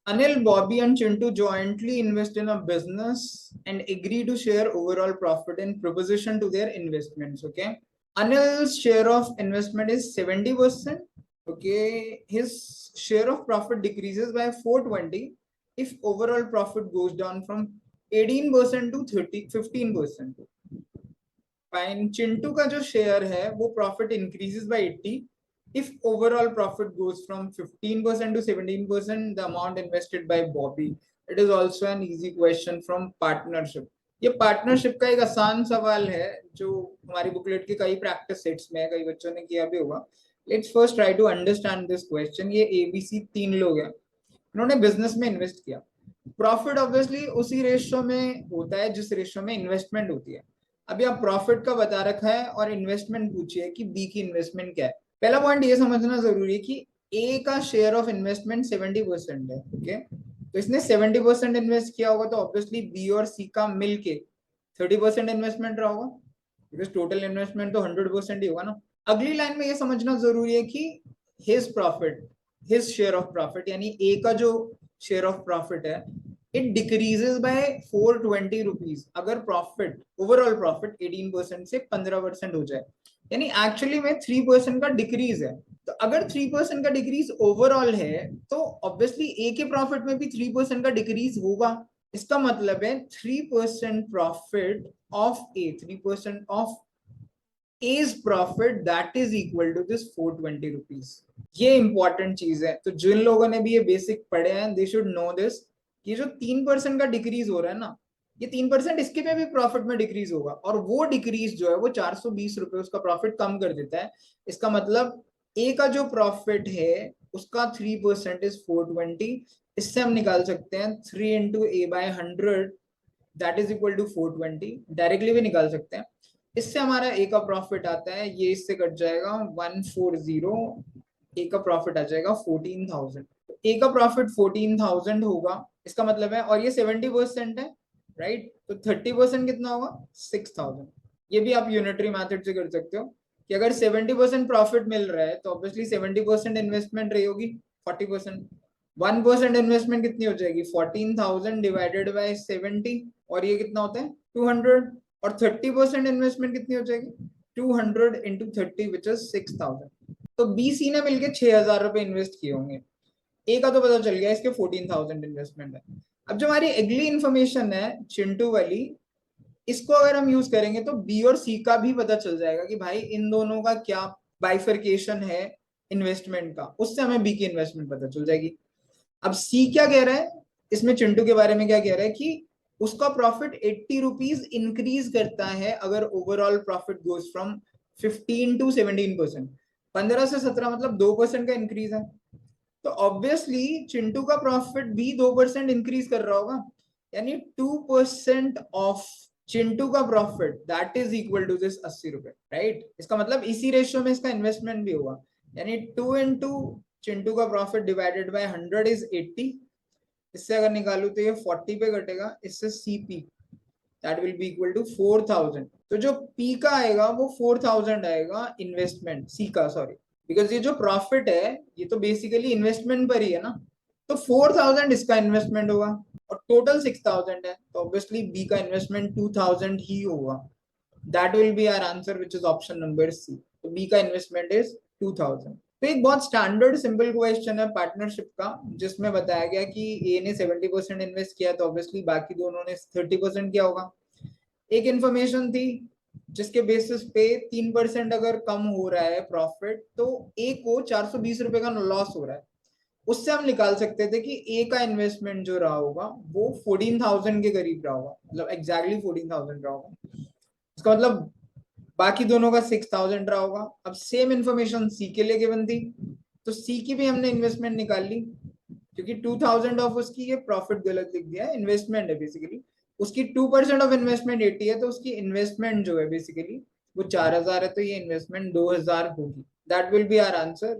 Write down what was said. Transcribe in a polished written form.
Anil, Bobby, and Chintu jointly invest in a business and agree to share overall profit in proposition to their investments. Okay. Anil's share of investment is 70%. Okay. His share of profit decreases by 420 if overall profit goes down from 18% to 15%. Fine. Chintu का जो share है वो profit increases by 80 if overall profit goes from 15% to 17% the amount invested by Bobby. It is also an easy question from partnership. ये partnership का एक आसान सवाल है जो हमारी बुकलेट के कई प्रैक्टिस सेट्स में है, कई बच्चों ने किया भी होगा. Let's first try to understand this question. ये एबीसी 3 लोग हैं, उन्होंने बिजनेस में इन्वेस्ट किया. प्रॉफिट ऑब्वियसली उसी रेशियो में होता है जिस रेशियो में इन्वेस्टमेंट होती है. अभी आप प्रॉफिट का बता रखा है और इन्वेस्टमेंट पूछिए कि बी की इन्वेस्टमेंट क्या है. पहला पॉइंट ये समझना जरूरी है कि ए का शेयर ऑफ इन्वेस्टमेंट 70% है. ओके, तो इसने 70% इन्वेस्ट किया होगा तो ऑब्वियसली बी और सी का मिलके 30% इन्वेस्टमेंट रहा होगा, बिकॉज टोटल इन्वेस्टमेंट तो 100% ही होगा ना. अगली लाइन में ये समझना जरूरी है कि his profit, his share of profit, यानी ए का जो शेयर ऑफ प्रॉफिट है it decreases by 420 rupees अगर प्रॉफिट, ओवरऑल प्रॉफिट 18% से 15% हो जाए, यानी एक्चुअली में 3% का डिक्रीज है. तो अगर 3% का डिक्रीज ओवरऑल है तो ऑब्वियसली ए के प्रॉफिट में भी 3% का डिक्रीज होगा. इसका मतलब है 3% profit of A, 3% of A's profit that is equal to this 420 rupees. ये इंपॉर्टेंट चीज है. तो जिन लोगों ने भी ये बेसिक पढ़े हैं दे शुड नो दिस. ये जो 3% का डिक्रीज हो रहा है ना, ये 3% इसके में भी प्रॉफिट में डिक्रीज होगा और वो डिक्रीज जो है वो 420 रुपए उसका प्रॉफिट कम कर देता है. इसका मतलब ए का जो प्रॉफिट है उसका 3% इज 420. इससे हम निकाल सकते हैं 3 into A by 100 that is equal to 420. Directly भी निकाल सकते हैं. इससे हमारा ए का प्रॉफिट आता है, ये इससे कट जाएगा 140. ए का प्रॉफिट आ जाएगा 14,000. ए का प्रॉफिट 14,000 होगा. इसका मतलब है, और ये 70% है राइट, तो 30% कितना होगा 6,000. ये भी आप यूनिटरी मेथड से कर सकते हो कि अगर 70% प्रॉफिट मिल रहा है तो ऑब्वियसली 70% इन्वेस्टमेंट रही होगी 40%. 1% इन्वेस्टमेंट कितनी हो जाएगी 14,000 डिवाइडेड बाय 70, और ये कितना होता है 200. और 30% इन्वेस्टमेंट कितनी हो जाएगी 200 इंटू 30 विच इज 6,000. तो बी सी ने मिलकर 6,000 रुपए इन्वेस्ट किए होंगे. ए का तो पता चल गया इसके 14,000 इन्वेस्टमेंट है. अब जो हमारी अगली इंफॉर्मेशन है चिंटू वाली, इसको अगर हम यूज करेंगे तो बी और सी का भी पता चल जाएगा कि भाई इन दोनों का क्या बाइफर्केशन है इन्वेस्टमेंट का, उससे हमें बी की इन्वेस्टमेंट पता चल जाएगी. अब सी क्या कह रहा है इसमें, चिंटू के बारे में क्या कह रहा है कि उसका प्रॉफिट 80 रुपीज इंक्रीज करता है अगर overall profit goes from 15 to 17%. 15 से 17 मतलब 2% का इंक्रीज है. तो ऑब्वियसली चिंटू का प्रॉफिट भी 2% इंक्रीज कर रहा होगा, यानी 2% ऑफ चिंटू का profit that is equal to this 80 रुपए राइट. इसका मतलब इसी रेशियो में इसका इन्वेस्टमेंट भी होगा, यानी 2 इंटू चिंटू का प्रॉफिट डिवाइडेड बाय 100 इज 80. इससे अगर निकालू तो ये 40 पे घटेगा, इससे CP that will be equal to 4,000. तो जो पी का आएगा वो 4,000 आएगा इन्वेस्टमेंट, सी का सॉरी, बिकॉज ये जो प्रॉफिट है ये तो बेसिकली इन्वेस्टमेंट पर ही है ना. तो 4,000 इसका इन्वेस्टमेंट होगा और टोटल 6,000 है, तो ऑब्वियसली बी का इन्वेस्टमेंट 2,000 ही होगा. That will be our answer which is option number C. तो बी का इन्वेस्टमेंट इज 2,000. तो एक बहुत स्टैंडर्ड सिंपल क्वेश्चन है पार्टनरशिप का जिसमें बताया गया कि ए ने 70% इन्वेस्ट किया तो ऑब्वियसली बाकी दोनों ने 30% किया होगा. एक इंफॉर्मेशन थी जिसके बेसिस पे 3% अगर कम हो रहा है प्रॉफिट तो ए को 420 रुपए का लॉस हो रहा है. उससे हम निकाल सकते थे कि ए का इन्वेस्टमेंट जो रहा होगा वो 14,000 के करीब रहा होगा, मतलब एग्जैक्टली 14,000 रहा होगा. इसका मतलब बाकी दोनों का 6,000 रहा होगा. अब सेम इंफॉर्मेशन सी के लिए गिवन थी तो सी की भी हमने इन्वेस्टमेंट निकाल ली, क्योंकि 2,000 ऑफ उसकी, ये प्रॉफिट गलत लिख दिया है, इन्वेस्टमेंट है बेसिकली. उसकी 2% ऑफ इन्वेस्टमेंट 80 है तो उसकी इन्वेस्टमेंट जो है बेसिकली वो 4,000 है, तो ये इन्वेस्टमेंट 2,000 होगी. That will be our answer.